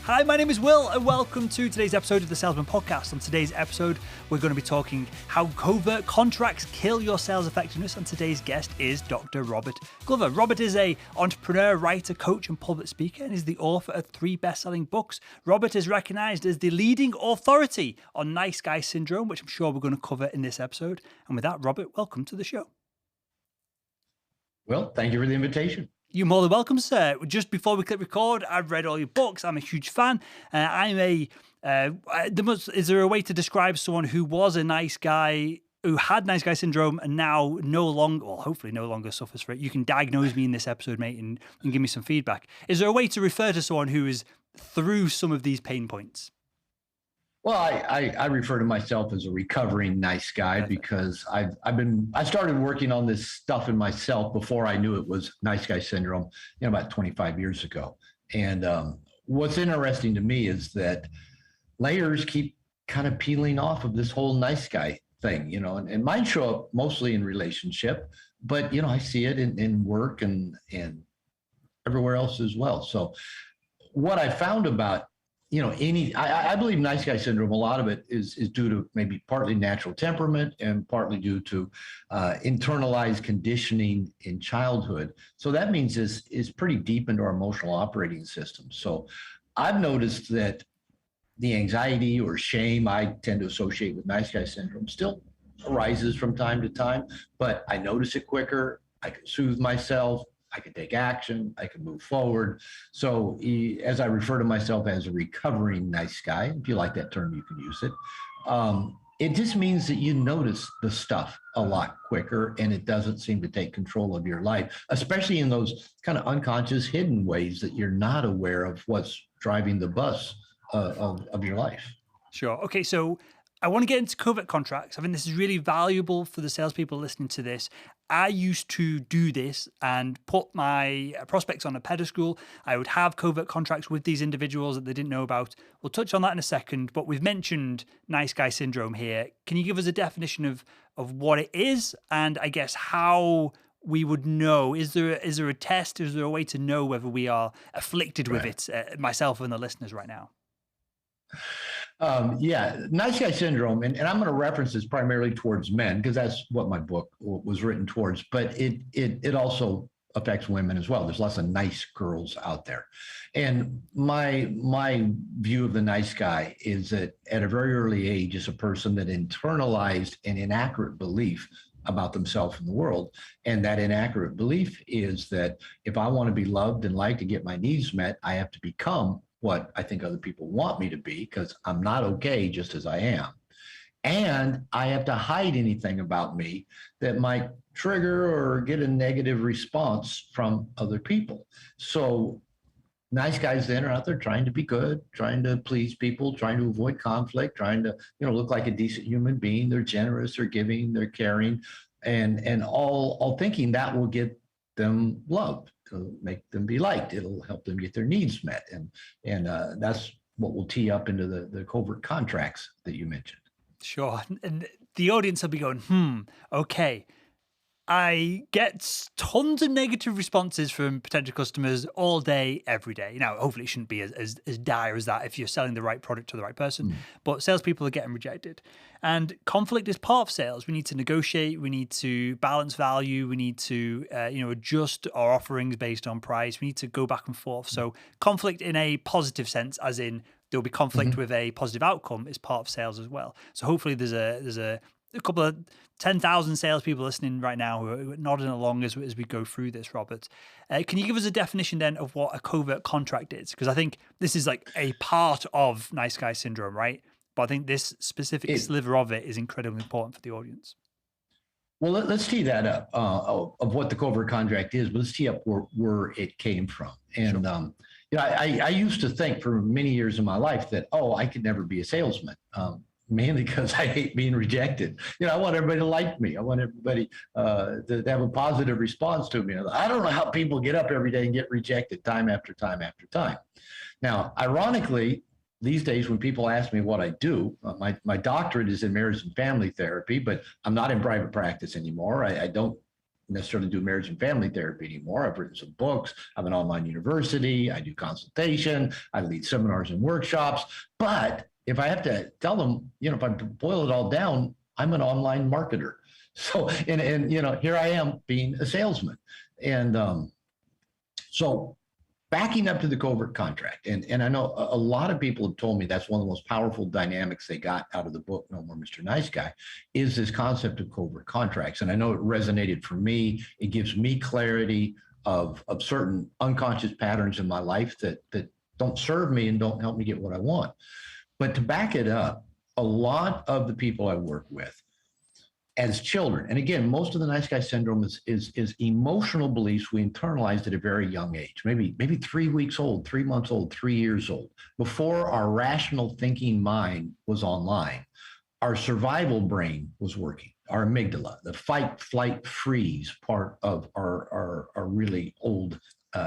Hi, my name is Will, and welcome to today's episode of the Salesman Podcast. On today's episode, we're going to be talking how covert contracts kill your sales effectiveness, and today's guest is Dr. Robert Glover. Robert is an entrepreneur, writer, coach, and public speaker, and is the author of 3 best-selling books. Robert is recognized as the leading authority on nice guy syndrome, which I'm sure we're going to cover in this episode. And with that, Robert, welcome to the show. Well, thank you for the invitation. You're more than welcome, sir. Just before we click record, I've read all your books. I'm a huge fan. Is there a way to describe someone who was a nice guy, who had nice guy syndrome, and now no longer, well, hopefully no longer suffers for it? You can diagnose me in this episode, mate, and give me some feedback. Is there a way to refer to someone who is through some of these pain points? Well, I refer to myself as a recovering nice guy because I started working on this stuff in myself before I knew it was nice guy syndrome, about 25 years ago. And what's interesting to me is that layers keep kind of peeling off of this whole nice guy thing, and mine show up mostly in relationship, but I see it in work and everywhere else as well. So what I found about I believe nice guy syndrome, a lot of it is due to maybe partly natural temperament and partly due to internalized conditioning in childhood. So that means is pretty deep into our emotional operating system. So I've noticed that the anxiety or shame I tend to associate with nice guy syndrome still arises from time to time, but I notice it quicker. I can soothe myself. I can take action, I can move forward. So as I refer to myself as a recovering nice guy, if you like that term, you can use it. It just means that you notice the stuff a lot quicker and it doesn't seem to take control of your life, especially in those kind of unconscious hidden ways that you're not aware of what's driving the bus of your life. Sure. Okay, so I want to get into covert contracts. I think this is really valuable for the salespeople listening to this. I used to do this and put my prospects on a pedestal. I would have covert contracts with these individuals that they didn't know about. We'll touch on that in a second, but we've mentioned nice guy syndrome here. Can you give us a definition of what it is and I guess how we would know? Is there a test? Is there a way to know whether we are afflicted with it, myself and the listeners right now? Nice guy syndrome, and I'm going to reference this primarily towards men because that's what my book was written towards, but it also affects women as well. There's lots of nice girls out there. And my view of the nice guy is that at a very early age is a person that internalized an inaccurate belief about themselves and the world. And that inaccurate belief is that if I want to be loved and liked and get my needs met, I have to become what I think other people want me to be because I'm not okay just as I am. And I have to hide anything about me that might trigger or get a negative response from other people. So nice guys then are out there trying to be good, trying to please people, trying to avoid conflict, trying to look like a decent human being. They're generous, they're giving, they're caring, and all thinking that will get them loved. To make them be liked. It'll help them get their needs met. And that's what will tee up into the covert contracts that you mentioned. Sure. And the audience will be going, okay. I get tons of negative responses from potential customers all day, every day. Now, hopefully it shouldn't be as dire as that if you're selling the right product to the right person, but salespeople are getting rejected. And conflict is part of sales. We need to negotiate. We need to balance value. We need to, adjust our offerings based on price. We need to go back and forth. So conflict in a positive sense, as in there'll be conflict with a positive outcome, is part of sales as well. So hopefully there's a couple of 10,000 salespeople listening right now who are nodding along as we go through this, Robert. Can you give us a definition then of what a covert contract is? Because I think this is like a part of nice guy syndrome, right? But I think this specific sliver of it is incredibly important for the audience. Well, let's tee that up of what the covert contract is, but let's tee up where it came from. And I used to think for many years in my life that, I could never be a salesman. Mainly because I hate being rejected. I want everybody to like me. I want everybody to have a positive response to me. I don't know how people get up every day and get rejected time after time after time. Now, ironically, these days when people ask me what I do, my doctorate is in marriage and family therapy, but I'm not in private practice anymore. I don't necessarily do marriage and family therapy anymore. I've written some books. I have an online university. I do consultation. I lead seminars and workshops. But if I have to tell them, if I boil it all down, I'm an online marketer. So, and here I am being a salesman. And so backing up to the covert contract, and I know a lot of people have told me that's one of the most powerful dynamics they got out of the book, No More Mr. Nice Guy, is this concept of covert contracts. And I know it resonated for me. It gives me clarity of certain unconscious patterns in my life that don't serve me and don't help me get what I want. But to back it up, a lot of the people I work with as children, and again, most of the nice guy syndrome is emotional beliefs we internalized at a very young age, maybe 3 weeks old, 3 months old, 3 years old, before our rational thinking mind was online. Our survival brain was working, our amygdala, the fight, flight, freeze part of our really old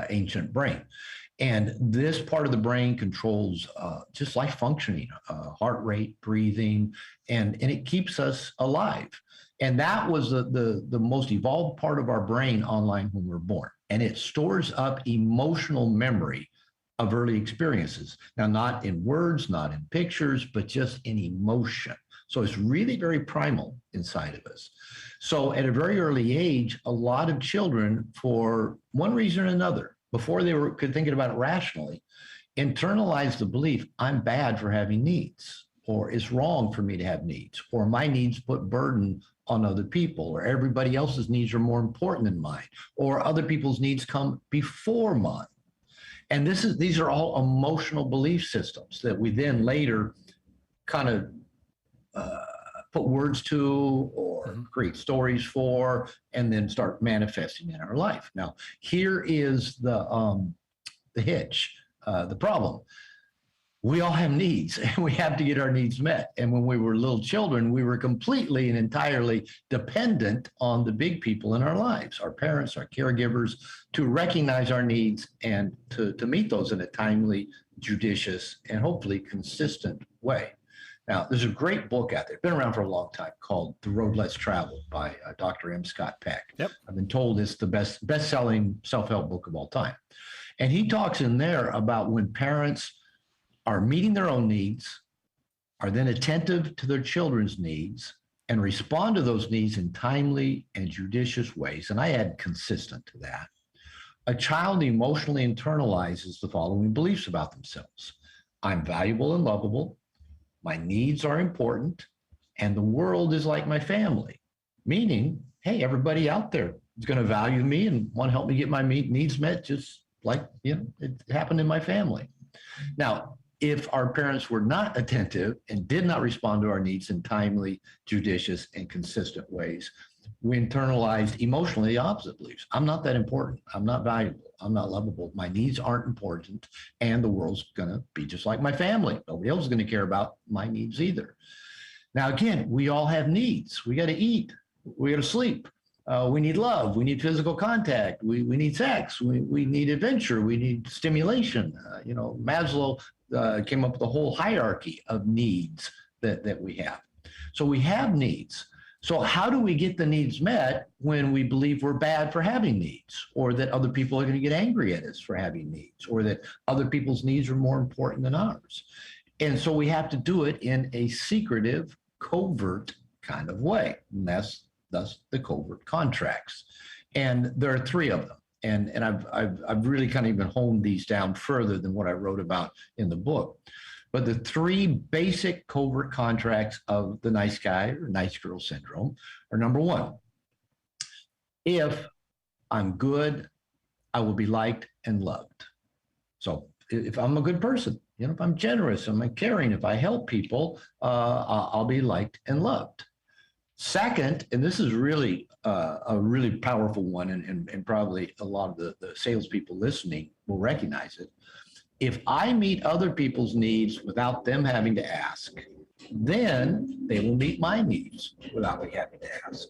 ancient brain. And this part of the brain controls just life functioning, heart rate, breathing, and it keeps us alive. And that was the most evolved part of our brain online when we're born. And it stores up emotional memory of early experiences. Now, not in words, not in pictures, but just in emotion. So it's really very primal inside of us. So at a very early age, a lot of children, for one reason or another, before they could think about it rationally, internalize the belief, I'm bad for having needs, or it's wrong for me to have needs, or my needs put burden on other people, or everybody else's needs are more important than mine, or other people's needs come before mine. And these are all emotional belief systems that we then later kind of put words to or create stories for, and then start manifesting in our life. Now, here is the hitch, the problem. We all have needs, and we have to get our needs met. And when we were little children, we were completely and entirely dependent on the big people in our lives, our parents, our caregivers, to recognize our needs and to meet those in a timely, judicious, and hopefully consistent way. Now, there's a great book out there, been around for a long time, called The Road Less Traveled by Dr. M. Scott Peck. Yep. I've been told it's the best-selling self-help book of all time. And he talks in there about when parents are meeting their own needs, are then attentive to their children's needs, and respond to those needs in timely and judicious ways. And I add consistent to that. A child emotionally internalizes the following beliefs about themselves. I'm valuable and lovable. My needs are important, and the world is like my family, meaning, hey, everybody out there is going to value me and want to help me get my needs met, just like it happened in my family. Now, if our parents were not attentive and did not respond to our needs in timely, judicious, and consistent ways, we internalized emotionally the opposite beliefs. I'm not that important. I'm not valuable. I'm not lovable. My needs aren't important, and the world's going to be just like my family. Nobody else is going to care about my needs either. Now, again, we all have needs. We got to eat. We got to sleep. We need love. We need physical contact. We need sex. We need adventure. We need stimulation. Maslow came up with a whole hierarchy of needs that we have. So we have needs. So how do we get the needs met when we believe we're bad for having needs, or that other people are going to get angry at us for having needs, or that other people's needs are more important than ours? And so we have to do it in a secretive, covert kind of way. And that's thus the covert contracts. And there are 3 of them. And I've really kind of even honed these down further than what I wrote about in the book. But the 3 basic covert contracts of the nice guy or nice girl syndrome are: number 1, if I'm good, I will be liked and loved. So if I'm a good person, if I'm generous, if I'm caring, if I help people, I'll be liked and loved. Second, and this is really a really powerful one, and probably a lot of the salespeople listening will recognize it. If I meet other people's needs without them having to ask, then they will meet my needs without me having to ask.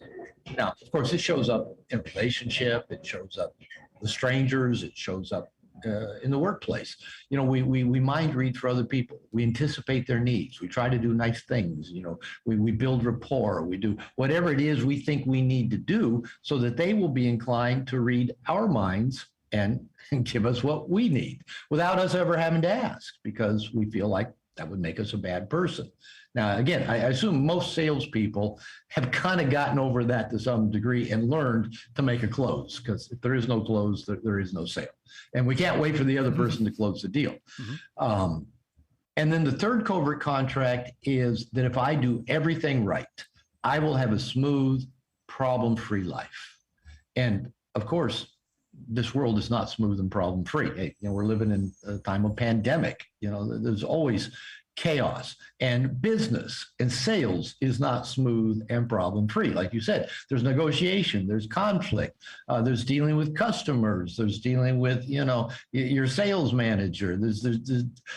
Now, of course, it shows up in relationship. It shows up with strangers. It shows up in the workplace. You know, we mind read for other people. We anticipate their needs. We try to do nice things. You know, we build rapport. We do whatever it is we think we need to do so that they will be inclined to read our minds and give us what we need without us ever having to ask, because we feel like that would make us a bad person. Now, again, I assume most salespeople have kind of gotten over that to some degree and learned to make a close, because if there is no close, there is no sale. And we can't wait for the other person to close the deal. Mm-hmm. And then the third covert contract is that if I do everything right, I will have a smooth, problem-free life. And of course, this world is not smooth and problem-free. Hey, you know, we're living in a time of pandemic. You know, there's always chaos, and business and sales is not smooth and problem-free. Like you said, there's negotiation, there's conflict, there's dealing with customers, there's dealing with, you know, your sales manager. There's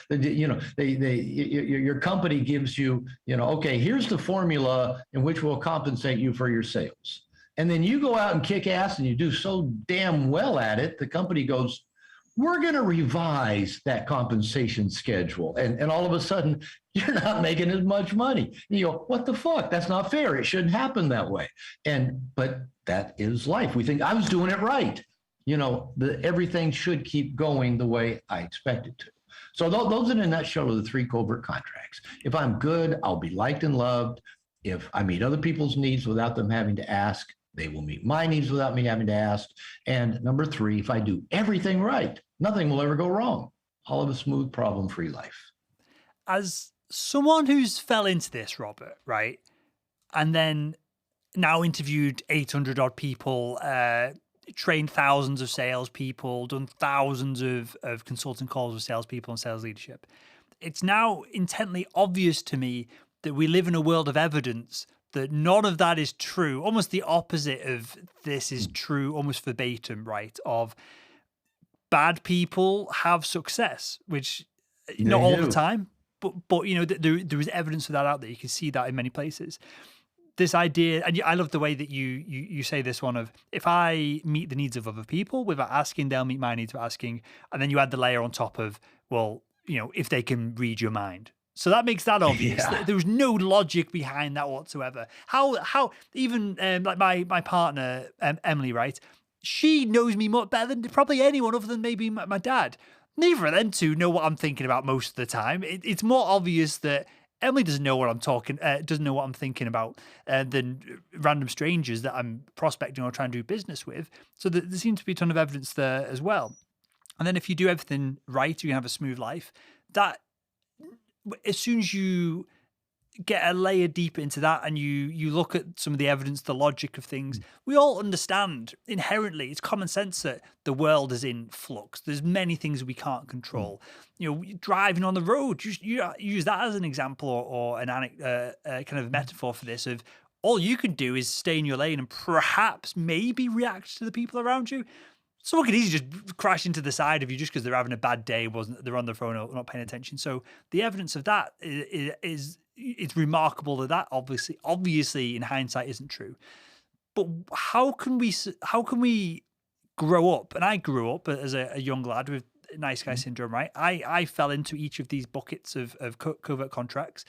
you know, your company gives you, you know, okay, here's the formula in which we'll compensate you for your sales. And then you go out and kick ass and you do so damn well at it, the company goes, we're going to revise that compensation schedule. And all of a sudden, you're not making as much money. You go, what the fuck? That's not fair. It shouldn't happen that way. But that is life. We think I was doing it right. You know, everything should keep going the way I expect it to. So those in a nutshell are the three covert contracts. If I'm good, I'll be liked and loved. If I meet other people's needs without them having to ask, they will meet my needs without me having to ask. And number three, if I do everything right, nothing will ever go wrong. I'll have a smooth, problem-free life. As someone who's fell into this, Robert, right, and then now interviewed 800 odd people, trained thousands of salespeople, done thousands of consulting calls with salespeople and sales leadership, it's now intently obvious to me that we live in a world of evidence that none of that is true. Almost the opposite of this is true, almost verbatim, right? Of bad people have success, which not all the time, but you know, there is evidence of that out there. You can see that in many places. This idea, and I love the way that you say this one of, if I meet the needs of other people without asking, they'll meet my needs without asking. And then you add the layer on top of, well, you know, if they can read your mind. So that makes that obvious. Yeah. There was no logic behind that whatsoever. How even like my partner, Emily, right? She knows me much better than probably anyone other than maybe my dad. Neither of them two know what I'm thinking about most of the time. It's more obvious that Emily doesn't know what I'm thinking about than random strangers that I'm prospecting or trying to do business with. So there seems to be a ton of evidence there as well. And then if you do everything right, you can have a smooth life. That, as soon as you get a layer deeper into that and you look at some of the evidence, the logic of things, we all understand inherently, it's common sense that the world is in flux. There's many things we can't control. You know, driving on the road, you use that as an example or an kind of metaphor for this of all you can do is stay in your lane and perhaps maybe react to the people around you. Someone could easily just crash into the side of you just because they're having a bad day, they're on their phone or not paying attention. So the evidence of that is it's remarkable that obviously in hindsight isn't true. But how can we grow up? And I grew up as a young lad with nice guy syndrome, right? I fell into each of these buckets of covert contracts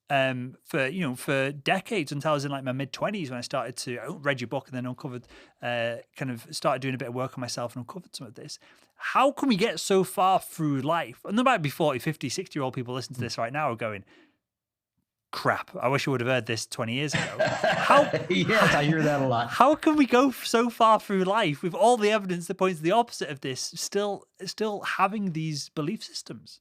for decades until I was in like my mid-20s when I started to read your book and then uncovered, kind of started doing a bit of work on myself and uncovered some of this. How can we get so far through life? And there might be 40, 50, 60-year-old people listening to this right now are going, crap, I wish I would have heard this 20 years ago. Yes, I hear that a lot. How can we go so far through life with all the evidence that points to the opposite of this, still having these belief systems?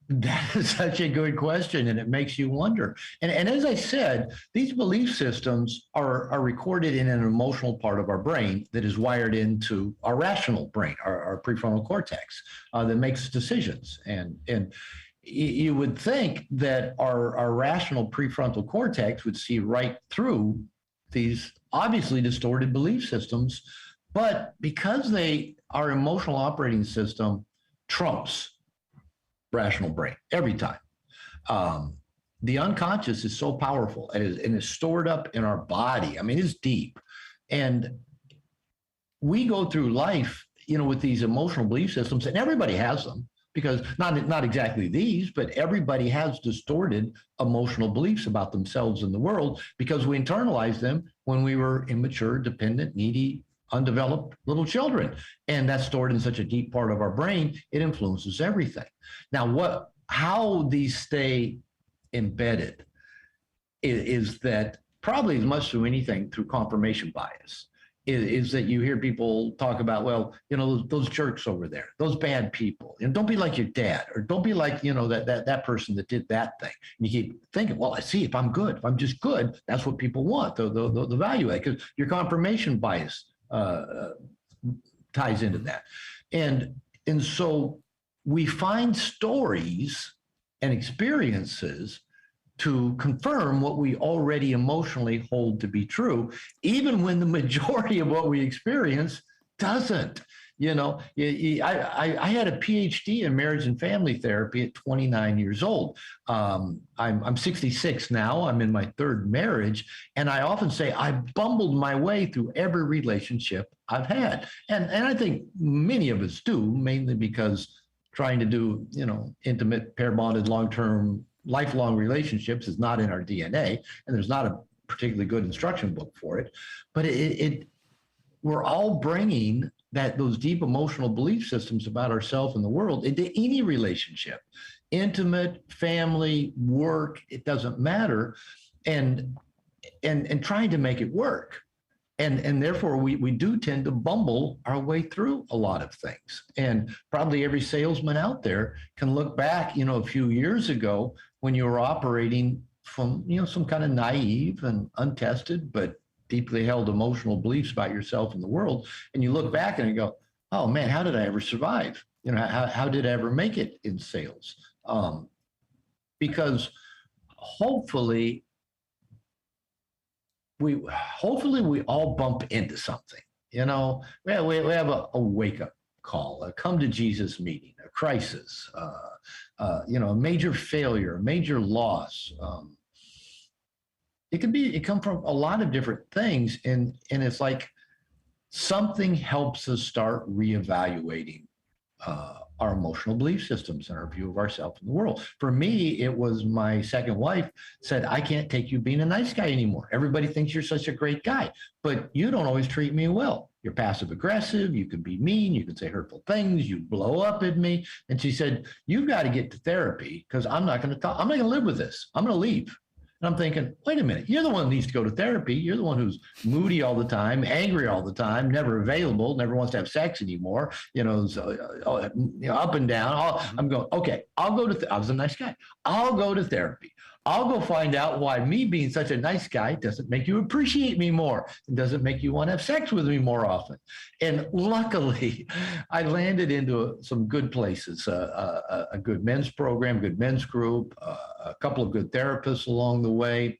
That is such a good question, and it makes you wonder. And as I said, these belief systems are recorded in an emotional part of our brain that is wired into our rational brain, our prefrontal cortex, that makes decisions. And you would think that our rational prefrontal cortex would see right through these obviously distorted belief systems, but because our emotional operating system trumps rational brain every time. The unconscious is so powerful and is stored up in our body. I mean, it's deep. And we go through life, with these emotional belief systems, and everybody has them, because not exactly these, but everybody has distorted emotional beliefs about themselves and the world, because we internalized them when we were immature, dependent, needy, undeveloped little children. And that's stored in such a deep part of our brain, it influences everything. Now, how these stay embedded is that, probably as much through anything, through confirmation bias, is that you hear people talk about, well, those jerks over there, those bad people, and don't be like your dad, or don't be like, that person that did that thing. And you keep thinking, well, I see, if I'm good, if I'm just good, that's what people want, the value of it, because your confirmation bias ties into that. And so we find stories and experiences to confirm what we already emotionally hold to be true, even when the majority of what we experience doesn't. I had a PhD in marriage and family therapy at 29 years old. I'm 66 now. I'm in my third marriage. And I often say I bumbled my way through every relationship I've had. And I think many of us do, mainly because trying to do, intimate, pair bonded, long-term, lifelong relationships is not in our DNA, and there's not a particularly good instruction book for it. But we're all bringing those deep emotional belief systems about ourselves and the world into any relationship, intimate, family, work, it doesn't matter, and trying to make it work. And therefore, we do tend to bumble our way through a lot of things. And probably every salesman out there can look back, a few years ago when you were operating from, some kind of naive and untested, but deeply held emotional beliefs about yourself and the world. And you look back and you go, oh man, how did I ever survive? How did I ever make it in sales? Because hopefully we all bump into something. We have a wake-up call, a come to Jesus meeting, a crisis, a major failure, a major loss. It come from a lot of different things, and it's like something helps us start reevaluating our emotional belief systems and our view of ourselves and the world. For me, it was my second wife said, I can't take you being a nice guy anymore. Everybody thinks you're such a great guy, but you don't always treat me well. You're passive aggressive. You can be mean. You can say hurtful things. You blow up at me. And she said, you've got to get to therapy, because I'm not going to talk. I'm not going to live with this. I'm going to leave. And I'm thinking, wait a minute, you're the one who needs to go to therapy. You're the one who's moody all the time, angry all the time, never available, never wants to have sex anymore, up and down. I'm going, okay, I'll go to, I was a nice guy. I'll go to therapy. I'll go find out why me being such a nice guy doesn't make you appreciate me more. It doesn't make you want to have sex with me more often. And luckily, I landed into some good places, a good men's program, good men's group, a couple of good therapists along the way,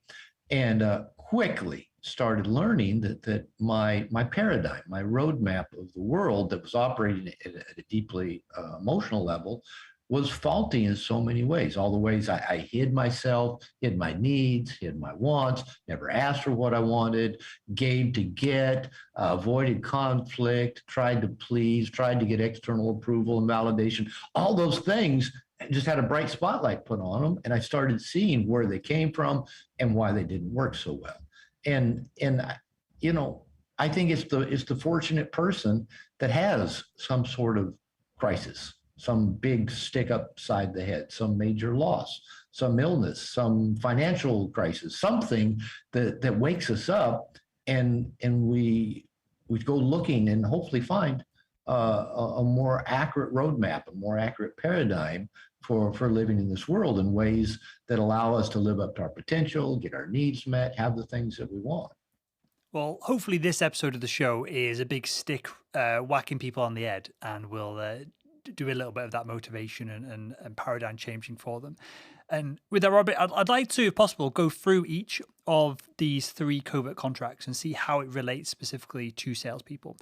and quickly started learning that my paradigm, my roadmap of the world that was operating at a deeply emotional level was faulty in so many ways. All the ways I hid myself, hid my needs, hid my wants, never asked for what I wanted, gave to get, avoided conflict, tried to please, tried to get external approval and validation. All those things just had a bright spotlight put on them. And I started seeing where they came from and why they didn't work so well. And I think it's the fortunate person that has some sort of crisis, some big stick upside the head, some major loss, some illness, some financial crisis, something that wakes us up, and we go looking and hopefully find a more accurate roadmap, a more accurate paradigm for living in this world in ways that allow us to live up to our potential, get our needs met, have the things that we want. Well, hopefully this episode of the show is a big stick whacking people on the head, and we'll do a little bit of that motivation and paradigm changing for them. And with that, Robert, I'd like to, if possible, go through each of these 3 covert contracts and see how it relates specifically to salespeople.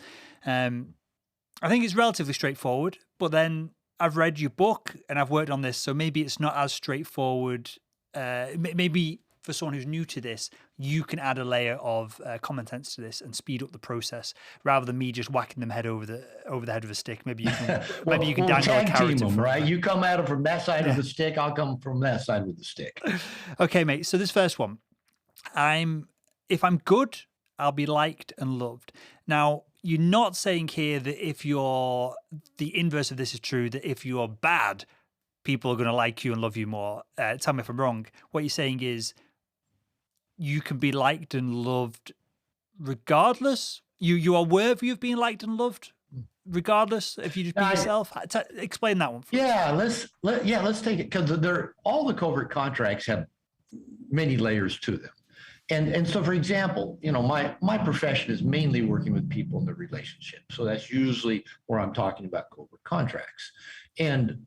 I think it's relatively straightforward, but then I've read your book and I've worked on this, so maybe it's not as straightforward. Maybe for someone who's new to this, you can add a layer of common sense to this and speed up the process rather than me just whacking them over the head with a stick. Maybe you can dangle a tag carrot team in them, front right? of them. You come at them from that side of the stick, I'll come from that side with the stick. Okay, mate. So this first one, if I'm good, I'll be liked and loved. Now, you're not saying here that if you're the inverse of this is true, that if you're bad, people are going to like you and love you more. Tell me if I'm wrong. What you're saying is you can be liked and loved regardless. You are worthy of being liked and loved regardless if you just be yourself. Explain that one. Let's take it, because all the covert contracts have many layers to them. And so, for example, my profession is mainly working with people in the relationship. So that's usually where I'm talking about covert contracts. And,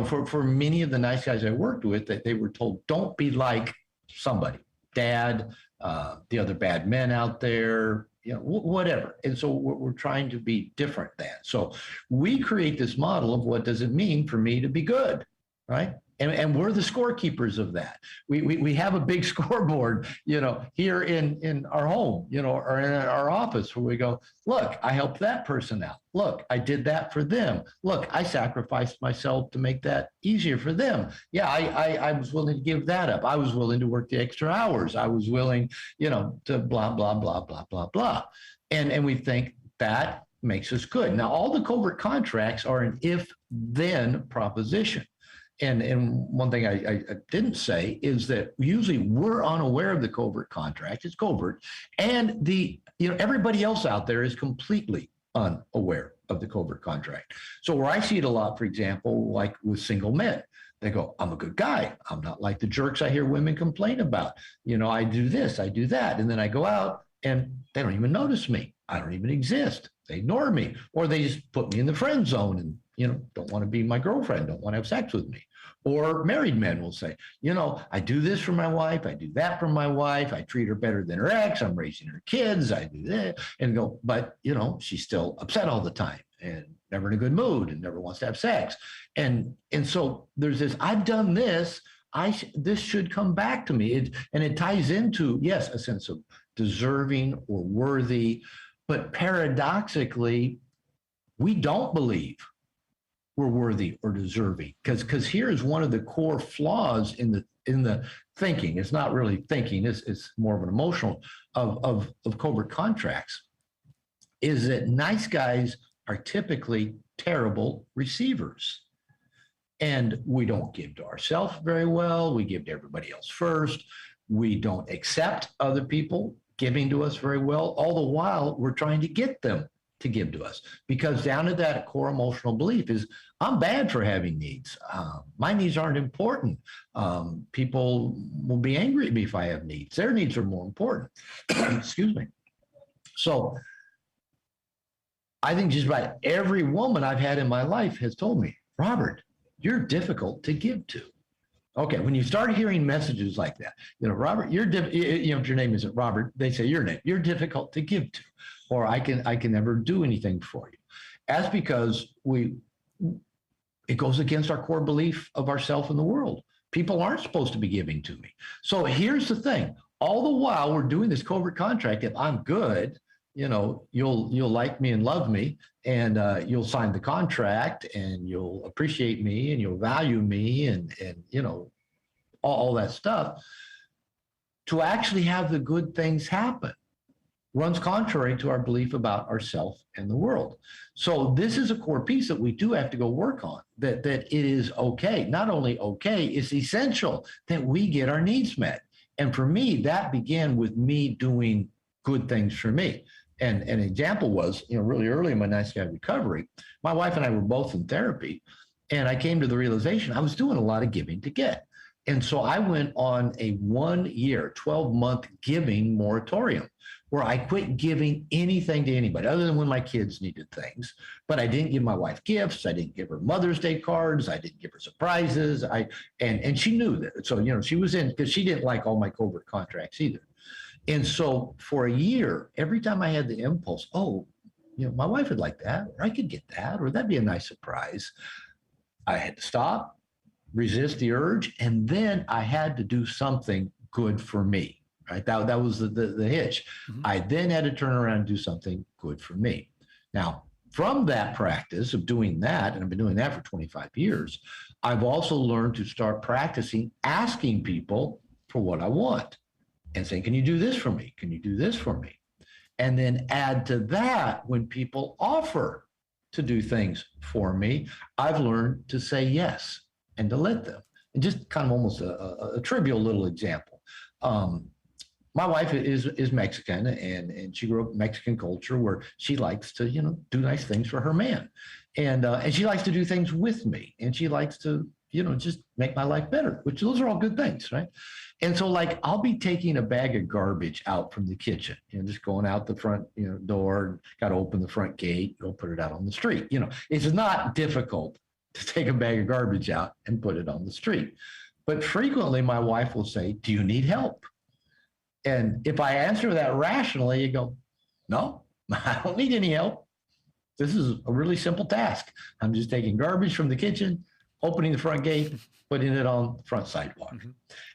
for many of the nice guys I worked with, that they were told, don't be like somebody, dad, the other bad men out there, whatever. And so we're trying to be different than. So we create this model of what does it mean for me to be good, right? And we're the scorekeepers of that. We have a big scoreboard, here in our home, or in our office, where we go, look, I helped that person out. Look, I did that for them. Look, I sacrificed myself to make that easier for them. Yeah, I was willing to give that up. I was willing to work the extra hours. I was willing, to blah, blah, blah, blah, blah, blah. And we think that makes us good. Now, all the covert contracts are an if-then proposition. And one thing I didn't say is that usually we're unaware of the covert contract. It's covert, and everybody else out there is completely unaware of the covert contract. So where I see it a lot, for example, like with single men, they go, I'm a good guy. I'm not like the jerks I hear women complain about. I do this, I do that, and then I go out and they don't even notice me. I don't even exist. They ignore me, or they just put me in the friend zone and don't want to be my girlfriend, don't want to have sex with me. Or married men will say, I do this for my wife, I do that for my wife, I treat her better than her ex, I'm raising her kids, I do that, and go, but she's still upset all the time and never in a good mood and never wants to have sex. And so there's this, I've done this, this should come back to me. And it ties into, yes, a sense of deserving or worthy, but paradoxically, we don't believe we're worthy or deserving, because here is one of the core flaws in the thinking. It's not really thinking, it's more of an emotional of covert contracts, is that nice guys are typically terrible receivers. And we don't give to ourselves very well. We give to everybody else first. We don't accept other people giving to us very well. All the while, we're trying to get them to give to us, because down to that core emotional belief is, I'm bad for having needs. My needs aren't important. People will be angry at me if I have needs. Their needs are more important. Excuse me. So I think just about every woman I've had in my life has told me, Robert, you're difficult to give to. Okay, when you start hearing messages like that, Robert, if your name isn't Robert, they say your name, you're difficult to give to, or I can never do anything for you. That's because it goes against our core belief of ourself in the world. People aren't supposed to be giving to me. So here's the thing. All the while we're doing this covert contract, if I'm good, you'll like me and love me, and you'll sign the contract, and you'll appreciate me, and you'll value me, and all that stuff. To actually have the good things happen runs contrary to our belief about ourselves and the world. So this is a core piece that we do have to go work on, that it is okay. Not only okay, it's essential that we get our needs met. And for me, that began with me doing good things for me. And an example was, really early in my nice guy recovery, my wife and I were both in therapy, and I came to the realization I was doing a lot of giving to get. And so I went on a 1-year, 12-month giving moratorium, where I quit giving anything to anybody other than when my kids needed things. But I didn't give my wife gifts. I didn't give her Mother's Day cards. I didn't give her surprises. And she knew that. So, she was in, because she didn't like all my covert contracts either. And so for a year, every time I had the impulse, my wife would like that, or I could get that, or that'd be a nice surprise, I had to stop, resist the urge, and then I had to do something good for me, right? That was the hitch. Mm-hmm. I then had to turn around and do something good for me. Now, from that practice of doing that, and I've been doing that for 25 years, I've also learned to start practicing asking people for what I want and saying, can you do this for me? Can you do this for me? And then add to that, when people offer to do things for me, I've learned to say yes and to let them. And just kind of almost a trivial little example. My wife is Mexican, and she grew up in Mexican culture where she likes to, do nice things for her man. And she likes to do things with me, and she likes to, just make my life better, which those are all good things, right? And so like, I'll be taking a bag of garbage out from the kitchen, just going out the front, door, got to open the front gate, go put it out on the street. It's not difficult to take a bag of garbage out and put it on the street. But frequently my wife will say, do you need help? And if I answer that rationally, you go, no, I don't need any help. This is a really simple task. I'm just taking garbage from the kitchen, opening the front gate, putting it on the front sidewalk. Mm-hmm.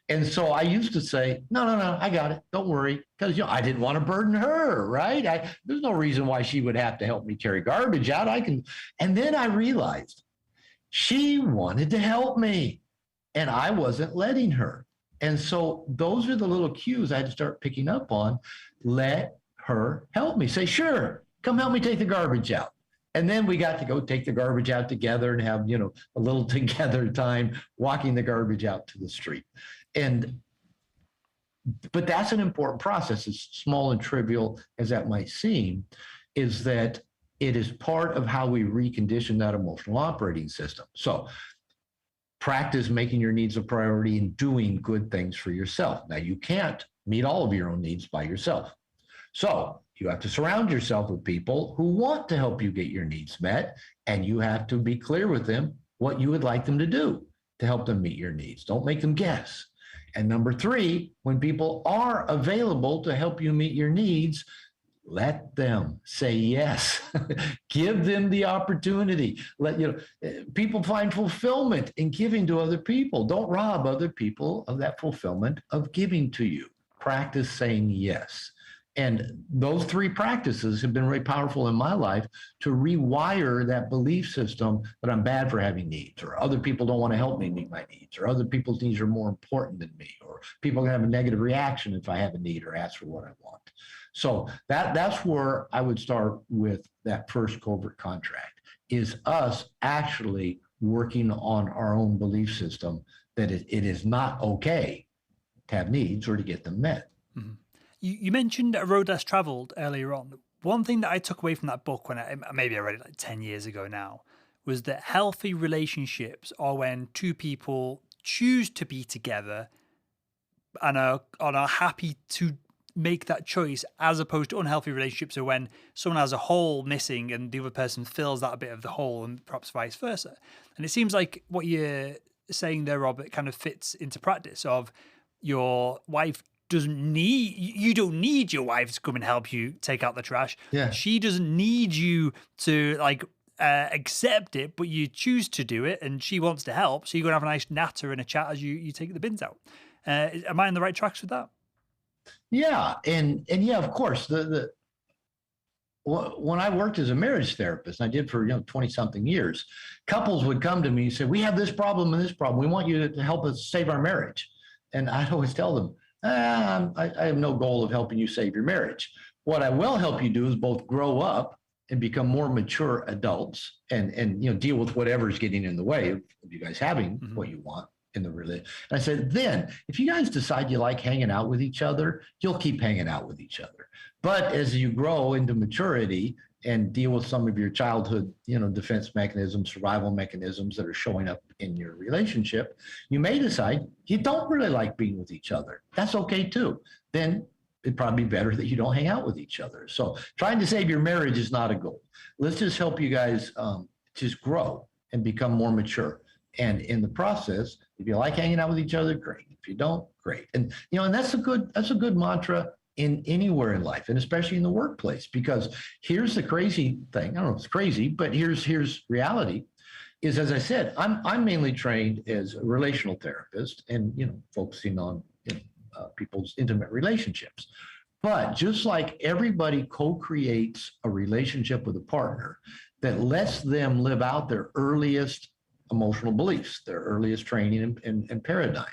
And so I used to say, no, I got it. Don't worry. Because, I didn't want to burden her, right? There's no reason why she would have to help me carry garbage out. And then I realized she wanted to help me, and I wasn't letting her. And so those are the little cues I had to start picking up on. Let her help me. Say, sure, come help me take the garbage out. And then we got to go take the garbage out together and have, a little together time walking the garbage out to the street. But that's an important process, as small and trivial as that might seem, is that it is part of how we recondition that emotional operating system. So practice making your needs a priority and doing good things for yourself. Now, you can't meet all of your own needs by yourself. So you have to surround yourself with people who want to help you get your needs met, and you have to be clear with them what you would like them to do to help them meet your needs. Don't make them guess. And number 3, when people are available to help you meet your needs, let them say yes. Give them the opportunity. People find fulfillment in giving to other people. Don't rob other people of that fulfillment of giving to you. Practice saying yes. And those 3 practices have been really powerful in my life to rewire that belief system that I'm bad for having needs, or other people don't want to help me meet my needs, or other people's needs are more important than me, or people can have a negative reaction if I have a need or ask for what I want. So that's where I would start with that first covert contract, is us actually working on our own belief system that it is not okay to have needs or to get them met. Mm-hmm. You mentioned A Road Less Traveled earlier on. One thing that I took away from that book, maybe I read it like 10 years ago now, was that healthy relationships are when 2 people choose to be together and are happy to make that choice, as opposed to unhealthy relationships are when someone has a hole missing and the other person fills that bit of the hole, and perhaps vice versa. And it seems like what you're saying there, Robert, kind of fits into practice of your wife you don't need your wife to come and help you take out the trash. Yeah. She doesn't need you to accept it, but you choose to do it, and she wants to help. So you're going to have a nice natter and a chat as you take the bins out. Am I on the right tracks with that? Yeah. And yeah, of course, when I worked as a marriage therapist, and I did for 20 something years, couples would come to me and say, we have this problem and this problem. We want you to help us save our marriage. And I'd always tell them, I have no goal of helping you save your marriage. What I will help you do is both grow up and become more mature adults and deal with whatever's getting in the way of you guys having what you want in the relationship. And I said, then if you guys decide you like hanging out with each other, you'll keep hanging out with each other. But as you grow into maturity and deal with some of your childhood, defense mechanisms, survival mechanisms that are showing up in your relationship, you may decide you don't really like being with each other. That's okay too. Then it'd probably be better that you don't hang out with each other. So trying to save your marriage is not a goal. Let's just help you guys just grow and become more mature. And in the process, if you like hanging out with each other, great. If you don't, great. And and that's a good mantra in anywhere in life, and especially in the workplace, because here's the crazy thing. I don't know if it's crazy, but here's reality. is, as I said, I'm mainly trained as a relational therapist and, focusing on people's intimate relationships. But just like everybody co-creates a relationship with a partner that lets them live out their earliest emotional beliefs, their earliest training and paradigm.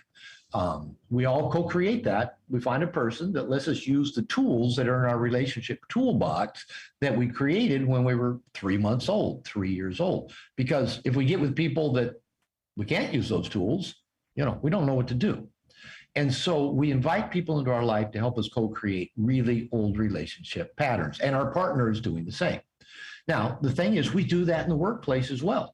We all co-create that. We find a person that lets us use the tools that are in our relationship toolbox that we created when we were 3 months old, 3 years old. Because if we get with people that we can't use those tools, we don't know what to do. And so we invite people into our life to help us co-create really old relationship patterns. And our partner is doing the same. Now, the thing is, we do that in the workplace as well.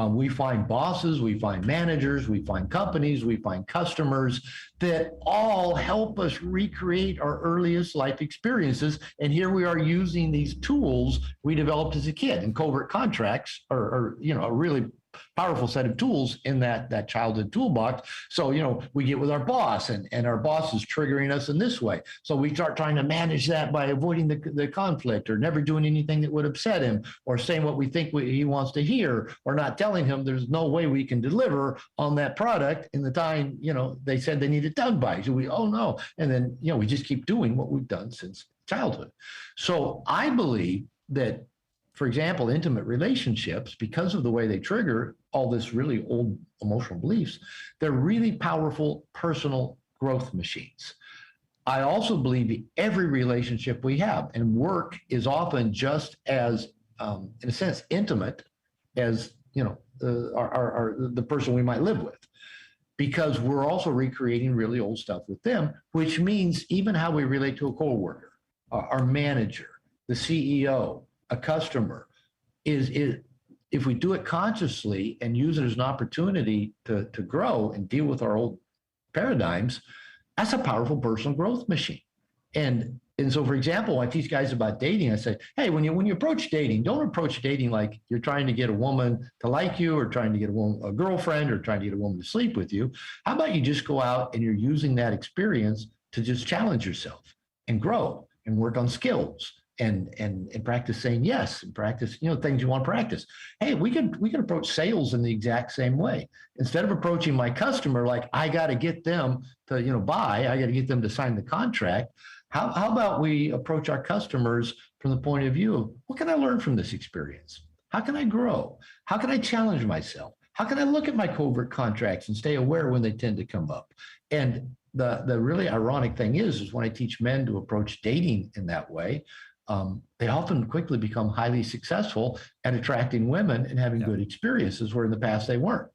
We find bosses, we find managers, we find companies, we find customers that all help us recreate our earliest life experiences. And here we are using these tools we developed as a kid. And Covert Contracts are a really powerful set of tools in that childhood toolbox. So, we get with our boss and our boss is triggering us in this way. So we start trying to manage that by avoiding the conflict or never doing anything that would upset him or saying what we think he wants to hear or not telling him there's no way we can deliver on that product in the time, they said they need it done by. So oh no. And then, we just keep doing what we've done since childhood. So I believe that, for example, intimate relationships, because of the way they trigger all this really old emotional beliefs, they're really powerful personal growth machines. I also believe every relationship we have, and work is often just as, in a sense, intimate as, the person we might live with, because we're also recreating really old stuff with them, which means even how we relate to a coworker, our manager, the CEO, a customer, is if we do it consciously and use it as an opportunity to grow and deal with our old paradigms, that's a powerful personal growth machine. And so, for example, I teach guys about dating. I say, hey, when you approach dating, don't approach dating like you're trying to get a woman to like you or trying to get a girlfriend or trying to get a woman to sleep with you. How about you just go out and you're using that experience to just challenge yourself and grow and work on skills and practice saying yes and practice, things you want to practice. Hey, we can approach sales in the exact same way. Instead of approaching my customer like I got to get them to, buy, I got to get them to sign the contract. How about we approach our customers from the point of view of what can I learn from this experience? How can I grow? How can I challenge myself? How can I look at my covert contracts and stay aware when they tend to come up? And the really ironic thing is when I teach men to approach dating in that way, they often quickly become highly successful at attracting women and having good experiences where in the past they weren't.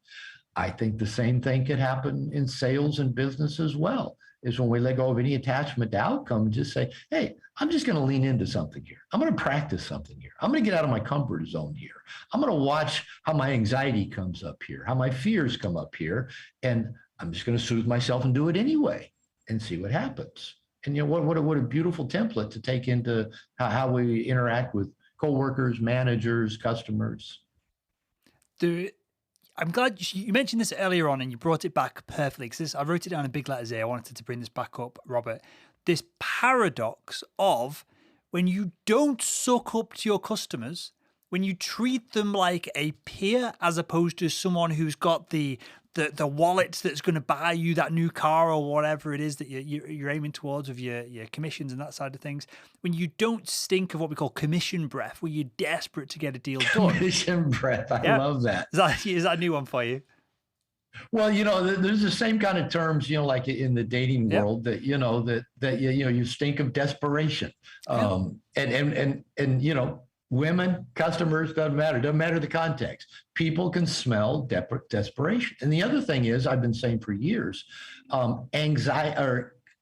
I think the same thing could happen in sales and business as well, is when we let go of any attachment to outcome and just say, hey, I'm just going to lean into something here. I'm going to practice something here. I'm going to get out of my comfort zone here. I'm going to watch how my anxiety comes up here, how my fears come up here, and I'm just going to soothe myself and do it anyway and see what happens. And what a beautiful template to take into how we interact with coworkers, managers, customers. I'm glad you mentioned this earlier on and you brought it back perfectly, because I wrote it down in big letters here. I wanted to bring this back up, Robert. This paradox of when you don't suck up to your customers, when you treat them like a peer as opposed to someone who's got the wallet that's going to buy you that new car or whatever it is that you're aiming towards with your commissions and that side of things. When you don't stink of what we call commission breath, where you're desperate to get a deal done. Commission breath. I love that. Is that a new one for you? Well, there's the same kind of terms, like in the dating world that, you stink of desperation. And women, customers, doesn't matter the context. People can smell desperation. And the other thing is, I've been saying for years,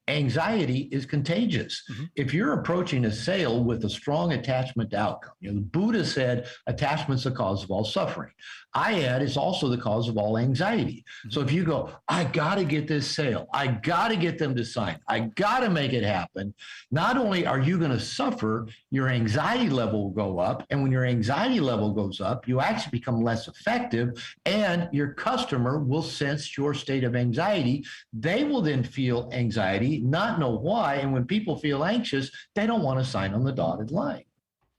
anxiety is contagious. Mm-hmm. If you're approaching a sale with a strong attachment to outcome, the Buddha said attachment's the cause of all suffering. I add it's also the cause of all anxiety. Mm-hmm. So if you go, I got to get this sale, I got to get them to sign, I got to make it happen, not only are you going to suffer, your anxiety level will go up. And when your anxiety level goes up, you actually become less effective and your customer will sense your state of anxiety. They will then feel anxiety, not know why. And when people feel anxious, they don't want to sign on the dotted line.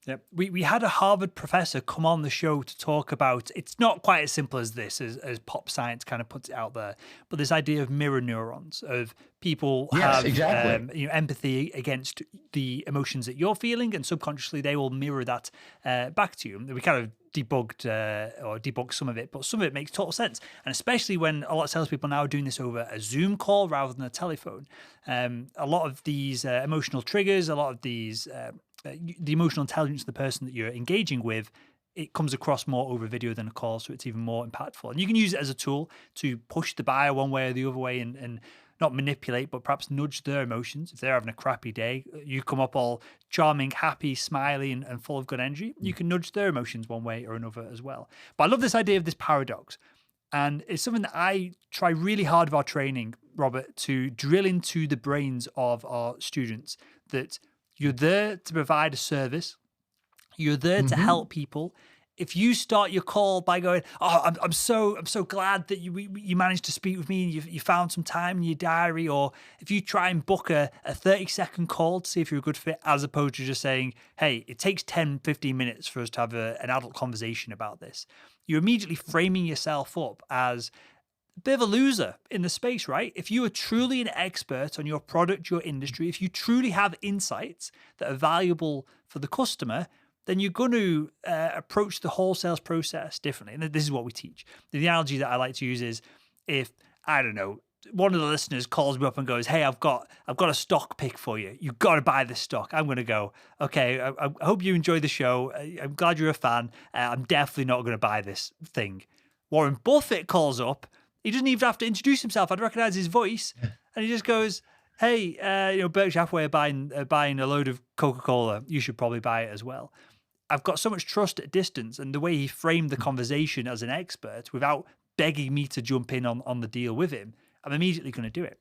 Yep. We had a Harvard professor come on the show to talk about, it's not quite as simple as this, as pop science kind of puts it out there, but this idea of mirror neurons, of people Yes, have exactly. empathy against the emotions that you're feeling, and subconsciously they will mirror that back to you. We kind of debunked some of it, but some of it makes total sense. And especially when a lot of salespeople now are doing this over a Zoom call rather than a telephone. A lot of these emotional triggers, a lot of these the emotional intelligence of the person that you're engaging with, it comes across more over video than a call, so it's even more impactful. And you can use it as a tool to push the buyer one way or the other way, and not manipulate, but perhaps nudge their emotions. If they're having a crappy day, you come up all charming, happy, smiley, and full of good energy, you can nudge their emotions one way or another as well. But I love this idea of this paradox. And it's something that I try really hard with our training, Robert, to drill into the brains of our students, that you're there to provide a service. You're there to help people. If you start your call by going, "Oh, I'm so glad that you managed to speak with me and you found some time in your diary," or if you try and book a 30-second call to see if you're a good fit, as opposed to just saying, "Hey, it takes 10, 15 minutes for us to have an adult conversation about this," you're immediately framing yourself up as a bit of a loser in the space, right? If you are truly an expert on your product, your industry, if you truly have insights that are valuable for the customer, then you're going to approach the whole sales process differently. And this is what we teach. The analogy that I like to use is, if, I don't know, one of the listeners calls me up and goes, "Hey, I've got a stock pick for you. You've got to buy this stock." I'm going to go, "Okay, I hope you enjoy the show. I'm glad you're a fan. I'm definitely not going to buy this thing." Warren Buffett calls up. He doesn't even have to introduce himself. I'd recognize his voice. And he just goes, "Hey, Berkshire Hathaway are buying a load of Coca-Cola. You should probably buy it as well." I've got so much trust at distance, and the way he framed the conversation as an expert without begging me to jump in on the deal with him, I'm immediately going to do it.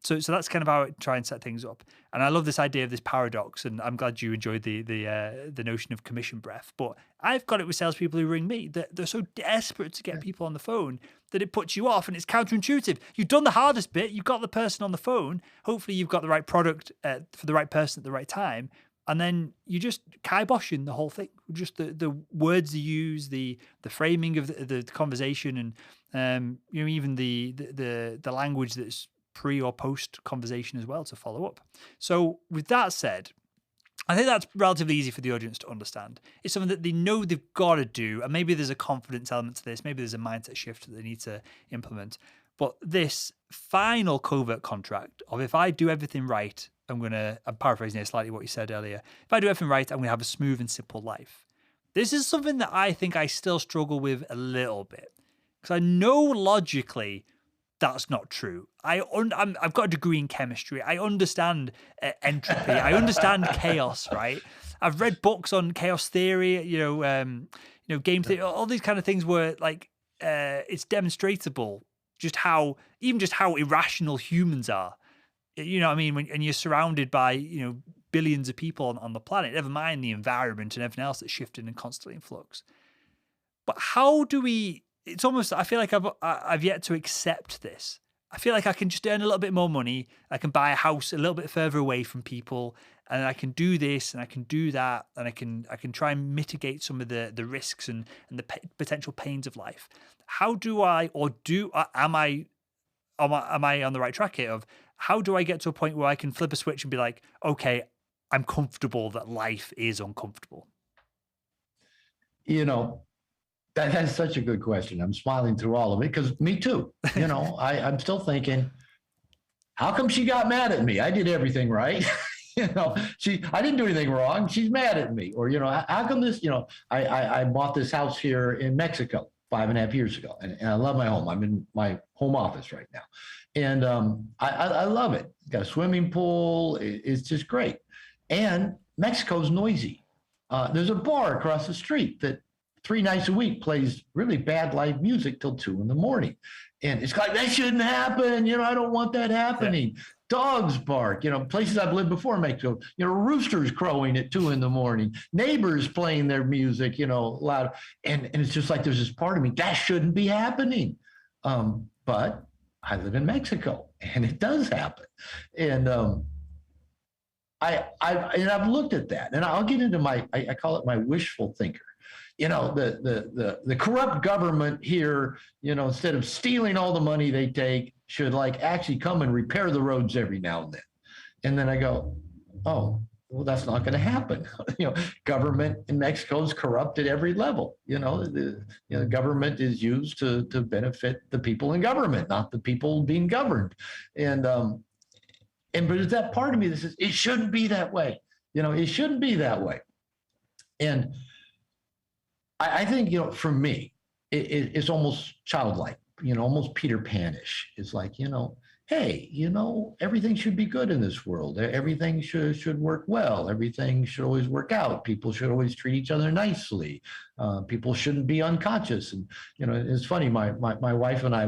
So that's kind of how I try and set things up. And I love this idea of this paradox, and I'm glad you enjoyed the notion of commission breath. But I've got it with salespeople who ring me that they're so desperate to get people on the phone that it puts you off, and it's counterintuitive. You've done the hardest bit. You've got the person on the phone. Hopefully you've got the right product for the right person at the right time. And then you just kiboshing the whole thing. Just the words you use, the framing of the conversation, and even the language that's pre or post conversation as well to follow up. So with that said, I think that's relatively easy for the audience to understand. It's something that they know they've got to do, and maybe there's a confidence element to this. Maybe there's a mindset shift that they need to implement. But this final covert contract of, if I do everything right, I'm paraphrasing here slightly what you said earlier. If I do everything right, I'm going to have a smooth and simple life. This is something that I think I still struggle with a little bit, because I know logically that's not true. I've got a degree in chemistry. I understand entropy. I understand chaos, right? I've read books on chaos theory, game theory, all these kind of things where it's demonstratable just how irrational humans are. You know what I mean? When you're surrounded by, billions of people on the planet, never mind the environment and everything else that's shifting and constantly in flux. But how do we, it's almost, I feel like I've yet to accept this. I feel like I can just earn a little bit more money. I can buy a house a little bit further away from people, and I can do this and I can do that, and I can try and mitigate some of the risks and the potential pains of life. How do I, or am I on the right track here of, how do I get to a point where I can flip a switch and be like, okay, I'm comfortable that life is uncomfortable? That's such a good question. I'm smiling through all of it because me too. I'm still thinking, how come she got mad at me? I did everything right. I didn't do anything wrong. She's mad at me. Or, how come this, I bought this house here in Mexico 5.5 years ago, and I love my home. I'm in my home office right now. And I love it. Got a swimming pool. It's just great. And Mexico's noisy. There's a bar across the street that 3 nights a week plays really bad live music till 2 a.m. And it's like, that shouldn't happen. I don't want that happening. Yeah. Dogs bark, places I've lived before in Mexico, roosters crowing at 2 a.m, neighbors playing their music, loud. And it's just like, there's this part of me that shouldn't be happening. But I live in Mexico and it does happen. And I've looked at that, and I'll get into I call it my wishful thinker. The corrupt government here, instead of stealing all the money they take, should like actually come and repair the roads every now and then. And then I go, oh, well, that's not going to happen. Government in Mexico is corrupt at every level. The government is used to benefit the people in government, not the people being governed. But there's that part of me that says it shouldn't be that way. It shouldn't be that way. And I think, for me, it's almost childlike, almost Peter Panish. It's like, hey, everything should be good in this world. Everything should work well. Everything should always work out. People should always treat each other nicely. People shouldn't be unconscious. And, it's funny, my wife and I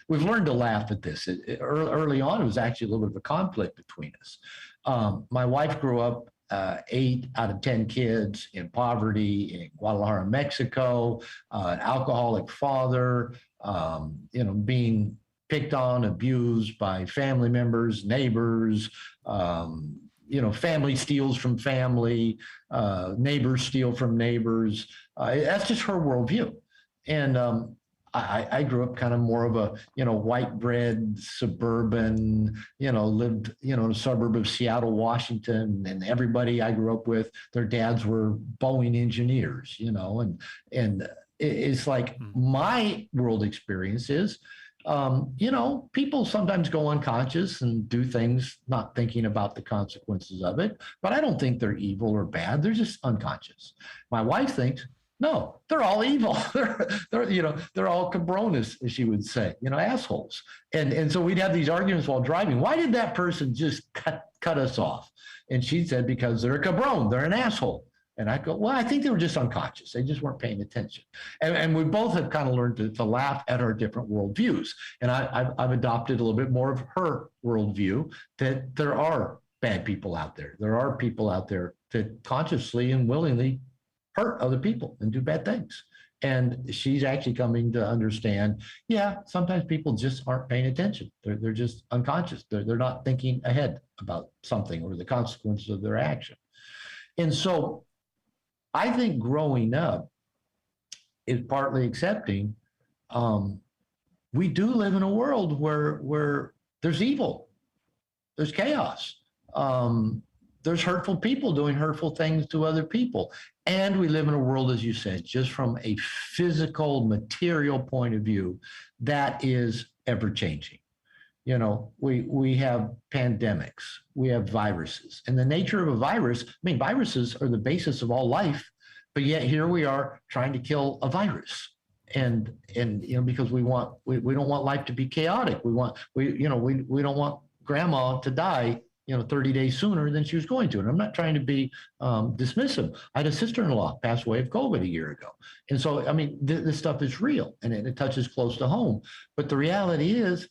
we've learned to laugh at this. Early on, it was actually a little bit of a conflict between us. My wife grew up 8 out of 10 kids in poverty in Guadalajara, Mexico, an alcoholic father, being picked on, abused by family members, neighbors, family steals from family, neighbors steal from neighbors. That's just her worldview. And I grew up kind of more of a, white bread, suburban, lived, in a suburb of Seattle, Washington, and everybody I grew up with, their dads were Boeing engineers, and it's like my world experience is, people sometimes go unconscious and do things not thinking about the consequences of it, but I don't think they're evil or bad. They're just unconscious. My wife thinks, no, they're all evil. They're all cabrones, as she would say, assholes. And so we'd have these arguments while driving. Why did that person just cut us off? And she said, because they're a cabron, they're an asshole. And I go, well, I think they were just unconscious. They just weren't paying attention. And we both have kind of learned to laugh at our different worldviews. And I've adopted a little bit more of her worldview, that there are bad people out there. There are people out there that consciously and willingly hurt other people and do bad things. And she's actually coming to understand, yeah, sometimes people just aren't paying attention. They're just unconscious. They're not thinking ahead about something or the consequences of their action. And so I think growing up is partly accepting we do live in a world where there's evil, there's chaos, there's hurtful people doing hurtful things to other people. And we live in a world, as you said, just from a physical, material point of view, that is ever changing. We have pandemics, we have viruses, and the nature of a virus, viruses are the basis of all life, but yet here we are trying to kill a virus. And because we don't want life to be chaotic. We don't want grandma to die 30 days sooner than she was going to. And I'm not trying to be dismissive. I had a sister-in-law pass away of COVID a year ago. And so, this stuff is real and it touches close to home. But the reality is,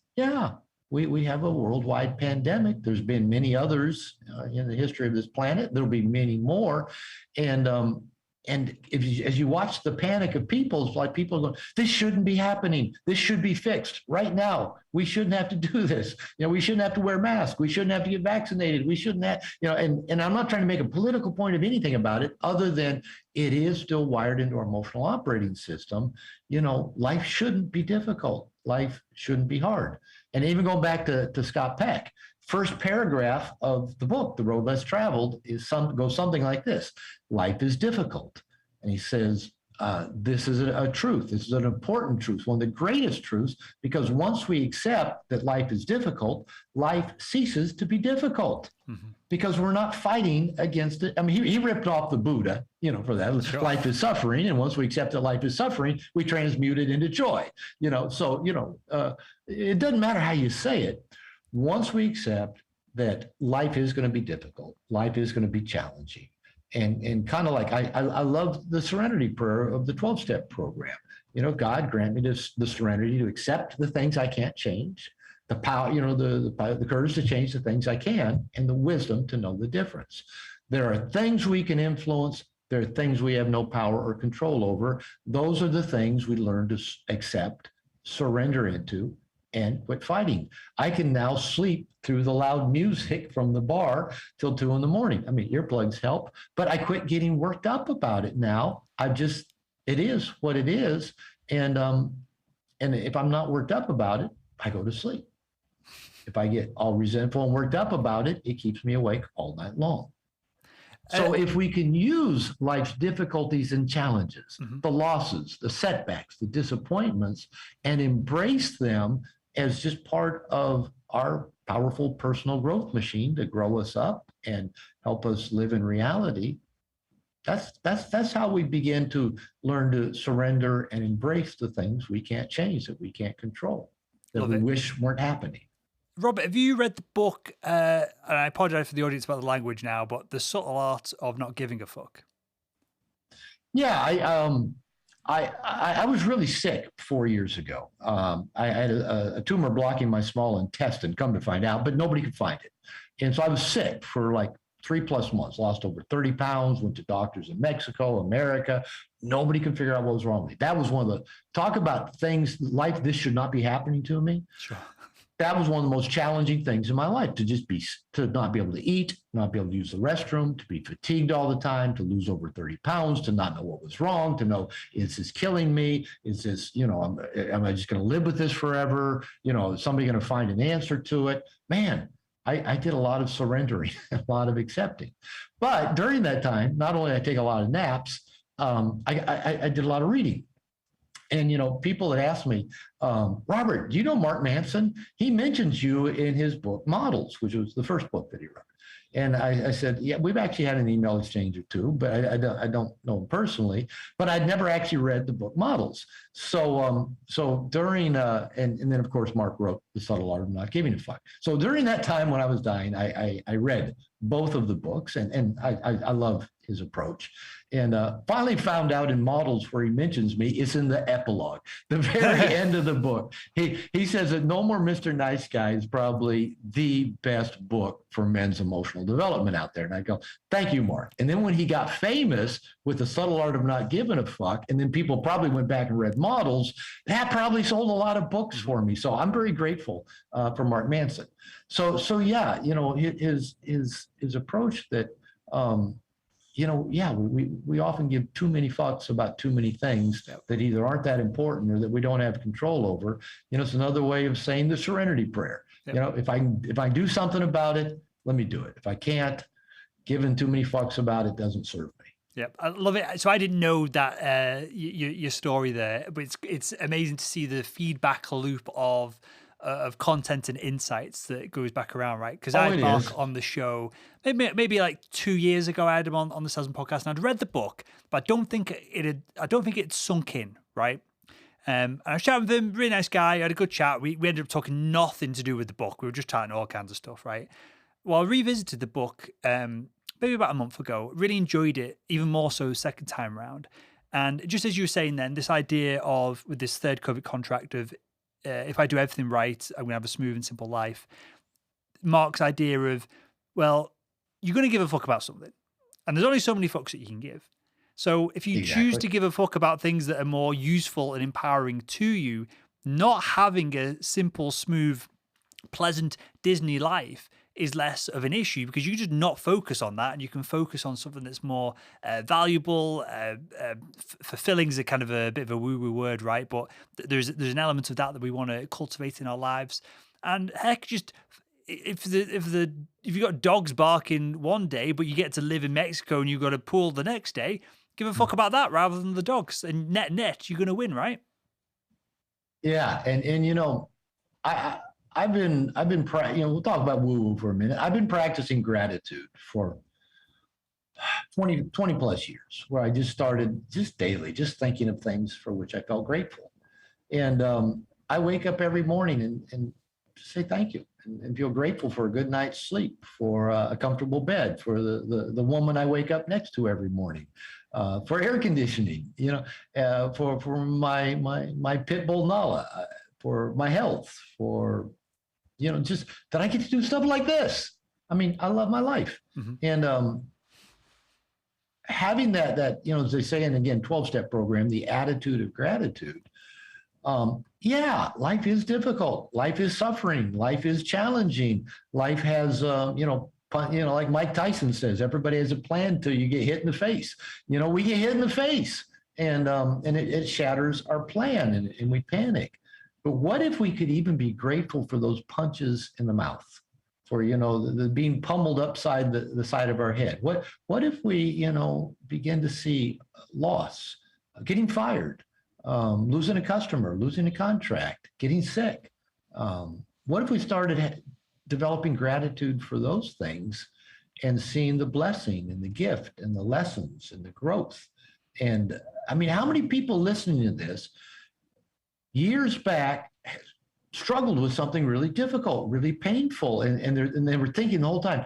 we have a worldwide pandemic. There's been many others in the history of this planet. There'll be many more. And as you watch the panic of people, it's like people going, this shouldn't be happening. This should be fixed right now. We shouldn't have to do this. We shouldn't have to wear masks. We shouldn't have to get vaccinated. We shouldn't have, and I'm not trying to make a political point of anything about it, other than it is still wired into our emotional operating system. Life shouldn't be difficult. Life shouldn't be hard. And even going back to Scott Peck, first paragraph of the book, The Road Less Traveled, goes something like this: life is difficult. And he says, this is a truth. This is an important truth, one of the greatest truths, because once we accept that life is difficult, life ceases to be difficult because we're not fighting against it. He ripped off the Buddha, for that. Sure. Life is suffering. And once we accept that life is suffering, we transmute it into joy. It doesn't matter how you say it. Once we accept that life is going to be difficult, life is going to be challenging, and kind of like I love the serenity prayer of the 12-step program. God grant me the serenity to accept the things I can't change, the power, the courage to change the things I can, and the wisdom to know the difference. There are things we can influence. There are things we have no power or control over. Those are the things we learn to accept, surrender into, and quit fighting. I can now sleep through the loud music from the bar till 2 a.m. I mean, earplugs help, but I quit getting worked up about it now. It is what it is. And if I'm not worked up about it, I go to sleep. If I get all resentful and worked up about it, it keeps me awake all night long. So if we can use life's difficulties and challenges, the losses, the setbacks, the disappointments, and embrace them as just part of our powerful personal growth machine to grow us up and help us live in reality, that's how we begin to learn to surrender and embrace the things we can't change, that we can't control, that we wish weren't happening. Robert, have you read the book, and I apologize for the audience about the language now, but The Subtle Art of Not Giving a Fuck? Yeah, I was really sick 4 years ago. I had a tumor blocking my small intestine, come to find out, but nobody could find it. And so I was sick for like 3+ months, lost over 30 pounds, went to doctors in Mexico, America. Nobody could figure out what was wrong with me. That was one of the, talk about things, life, this should not be happening to me. Sure. That was one of the most challenging things in my life, to not be able to eat, not be able to use the restroom, to be fatigued all the time, to lose over 30 pounds, to not know what was wrong, to know, is this killing me? Is this, am I just going to live with this forever? Is somebody going to find an answer to it? Man, I did a lot of surrendering, a lot of accepting. But during that time, not only did I take a lot of naps, I did a lot of reading. And, people had asked me, Robert, do you know Mark Manson? He mentions you in his book, Models, which was the first book that he wrote. And I said, yeah, we've actually had an email exchange or two, but I don't know him personally, but I'd never actually read the book Models. So during, and then of course, Mark wrote The Subtle Art of Not Giving a Fuck. So during that time when I was dying, I read both of the books, and I love his approach. And finally found out in Models, where he mentions me, it's in the epilogue, the very end of the book. He says that No More Mr. Nice Guy is probably the best book for men's emotional development out there. And I go, thank you, Mark. And then when he got famous with The Subtle Art of Not Giving a Fuck, and then people probably went back and read Models, that probably sold a lot of books for me. So I'm very grateful for Mark Manson. So yeah, his approach that, we often give too many fucks about too many things that either aren't that important or that we don't have control over. It's another way of saying the serenity prayer. Yep. If I do something about it, let me do it. If I can't, giving too many fucks about it doesn't serve me. Yeah, I love it. So I didn't know that your story there, but it's amazing to see the feedback loop of content and insights that goes back around, right? Because I had Mark on the show maybe like 2 years ago. I had him on the Salesman Podcast, and I'd read the book, but I don't think it sunk in, right? And I was chatting with him, really nice guy. I had a good chat. We ended up talking nothing to do with the book. We were just chatting all kinds of stuff, right? Well, I revisited the book maybe about a month ago. Really enjoyed it, even more so second time around. And just as you were saying then, this idea of, with this third Covert contract of, if I do everything right, I'm going to have a smooth and simple life. Mark's idea of, well, you're going to give a fuck about something. And there's only so many fucks that you can give. So if you choose to give a fuck about things that are more useful and empowering to you, not having a simple, smooth, pleasant Disney life is less of an issue, because you just not focus on that, and you can focus on something that's more valuable. Fulfilling is a kind of a bit of a woo-woo word, right? But there's an element of that we want to cultivate in our lives. And heck, just if you've got dogs barking one day, but you get to live in Mexico and you've got a pool the next day, give a fuck about that rather than the dogs. And net, you're going to win, right? Yeah, and I've been we'll talk about woo-woo for a minute. I've been practicing gratitude for 20 plus years, where I just started just daily, just thinking of things for which I felt grateful. And I wake up every morning and say thank you and feel grateful for a good night's sleep, for a comfortable bed, for the woman I wake up next to every morning, for air conditioning, for my pit bull Nala, for my health, for just that I get to do stuff like this. I mean, I love my life. Mm-hmm. And having that, as they say, and again, 12-step program, the attitude of gratitude, Yeah, life is difficult. Life is suffering. Life is challenging. Life has, like Mike Tyson says, everybody has a plan till you get hit in the face. We get hit in the face, and it shatters our plan, and we panic. But what if we could even be grateful for those punches in the mouth, for the being pummeled upside the side of our head? What if we begin to see loss, getting fired, losing a customer, losing a contract, getting sick? What if we started developing gratitude for those things and seeing the blessing and the gift and the lessons and the growth? And I mean, how many people listening to this years back struggled with something really difficult, really painful, and they were thinking the whole time,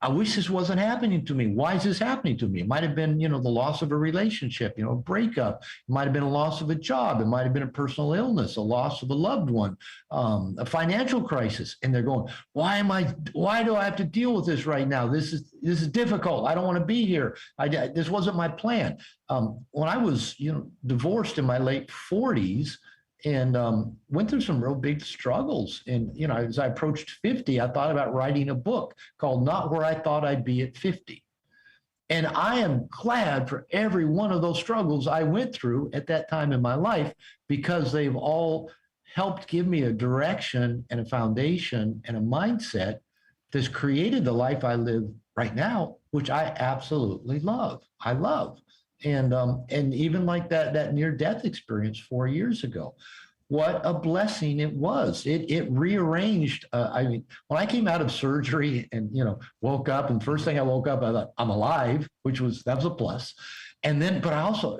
I wish this wasn't happening to me. Why is this happening to me? It might have been, the loss of a relationship, a breakup. It might have been a loss of a job. It might have been a personal illness, a loss of a loved one, a financial crisis. And they're going, why do I have to deal with this right now? This is difficult. I don't want to be here. This wasn't my plan. When I was, divorced in my late 40s, and went through some real big struggles. And, as I approached 50, I thought about writing a book called Not Where I Thought I'd Be at 50. And I am glad for every one of those struggles I went through at that time in my life, because they've all helped give me a direction and a foundation and a mindset that's created the life I live right now, which I absolutely love. I love. And even like that near-death experience 4 years ago, what a blessing it was. It rearranged. When I came out of surgery and woke up, and first thing I woke up, I thought, I'm alive, that was a plus. And then, but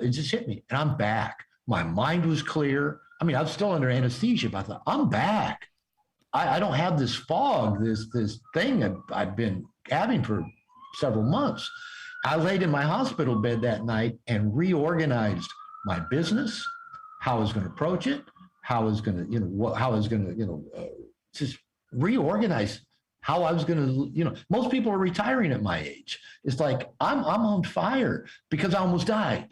it just hit me, and I'm back. My mind was clear. I mean, I was still under anesthesia, but I thought, I'm back. I don't have this fog, this thing I've been having for several months. I laid in my hospital bed that night and reorganized my business, how I was going to approach it, how I was going to, just reorganize how I was going to, most people are retiring at my age. It's like, I'm on fire because I almost died.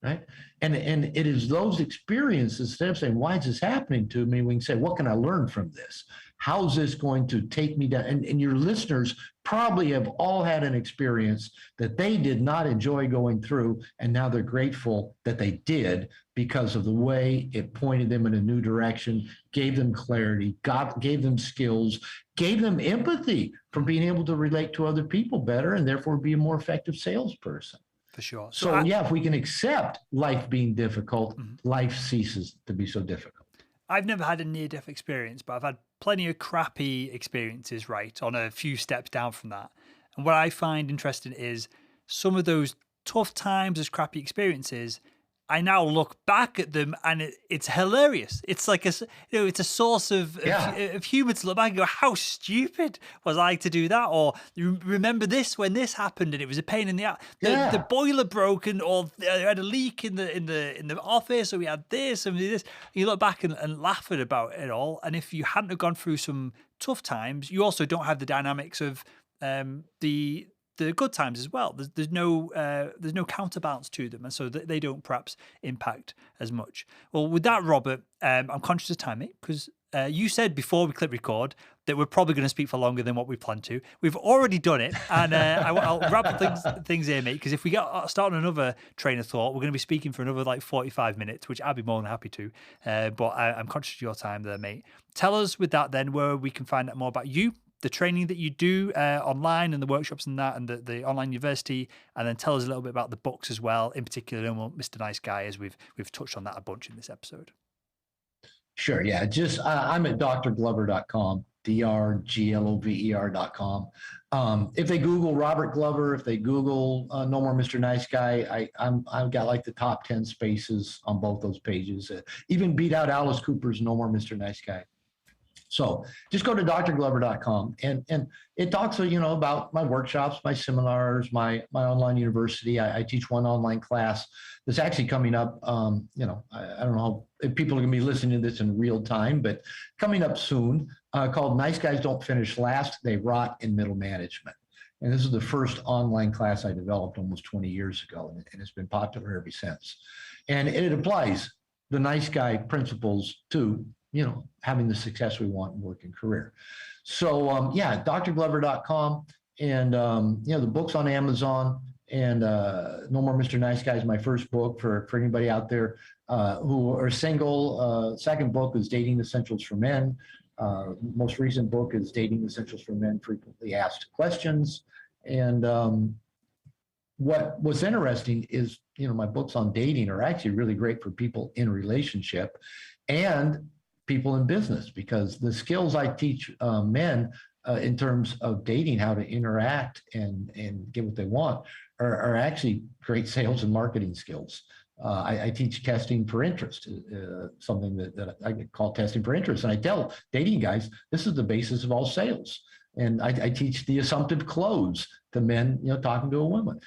Right. And it is those experiences, instead of saying, why is this happening to me? We can say, what can I learn from this? How's this going to take me down? And your listeners probably have all had an experience that they did not enjoy going through. And now they're grateful that they did, because of the way it pointed them in a new direction, gave them clarity, gave them skills, gave them empathy for being able to relate to other people better, and therefore be a more effective salesperson. For sure. So if we can accept life being difficult, life ceases to be so difficult. I've never had a near-death experience, but I've had plenty of crappy experiences, right, on a few steps down from that. And what I find interesting is some of those tough times as crappy experiences, I now look back at them and it's hilarious. It's like it's a source of humor to look back and go, how stupid was I to do that? Or remember this when this happened and it was a pain in the ass. The boiler broke, or I had a leak in the office, or we had this and this. You look back and laugh about it all. And if you hadn't have gone through some tough times, you also don't have the dynamics of the good times as well. There's no counterbalance to them, and so they don't perhaps impact as much. Well, with that, Robert, I'm conscious of time, mate, because you said before we click record that we're probably going to speak for longer than what we planned to. We've already done it, and I'll wrap things here, mate, because if we start on another train of thought, we're going to be speaking for another 45 minutes, which I'd be more than happy to. But I'm conscious of your time there, mate. Tell us with that then where we can find out more about you, the training that you do online, and the workshops and that, and the online university, and then tell us a little bit about the books as well, in particular, Mr. Nice Guy, as we've touched on that a bunch in this episode. Sure. Yeah. Just I'm at drglover.com, drglover.com. If they Google Robert Glover, if they Google No More Mr. Nice Guy, I've got like the top 10 spaces on both those pages. Even beat out Alice Cooper's No More Mr. Nice Guy. So just go to drglover.com, and it talks, about my workshops, my seminars, my online university. I teach one online class that's actually coming up. I don't know if people are going to be listening to this in real time, but coming up soon, called Nice Guys Don't Finish Last, They Rot in Middle Management. And this is the first online class I developed almost 20 years ago, and it's been popular ever since. And it applies the nice guy principles to, having the success we want in work and career. So, drglover.com, and, the book's on Amazon, and No More Mr. Nice Guy is my first book for anybody out there who are single. Second book is Dating Essentials for Men. Most recent book is Dating Essentials for Men, Frequently Asked Questions. And what's interesting is, my books on dating are actually really great for people in relationship and people in business, because the skills I teach men in terms of dating, how to interact and get what they want, are actually great sales and marketing skills. I teach testing for interest, something that I call testing for interest. And I tell dating guys, this is the basis of all sales. And I teach the assumptive close to men, talking to a woman.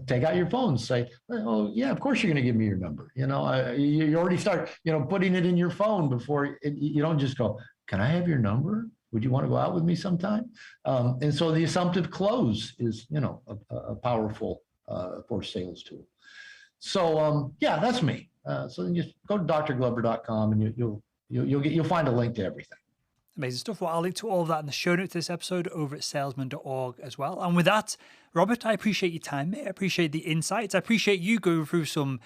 Take out your phone and say, oh, yeah, of course you're going to give me your number. You already start, putting it in your phone before you don't just go, can I have your number? Would you want to go out with me sometime? And so the assumptive close is, a powerful for sales tool. So, that's me. So then just go to drglover.com and you'll find a link to everything. Amazing stuff. Well, I'll link to all of that in the show notes to this episode over at salesman.org as well. And with that, Robert, I appreciate your time, mate. I appreciate the insights. I appreciate you going through some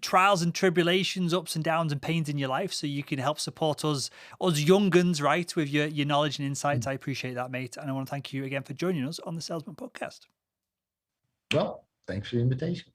trials and tribulations, ups and downs and pains in your life, so you can help support us young guns, right, with your knowledge and insights. I appreciate that, mate. And I want to thank you again for joining us on the Salesman Podcast. Well, thanks for the invitation.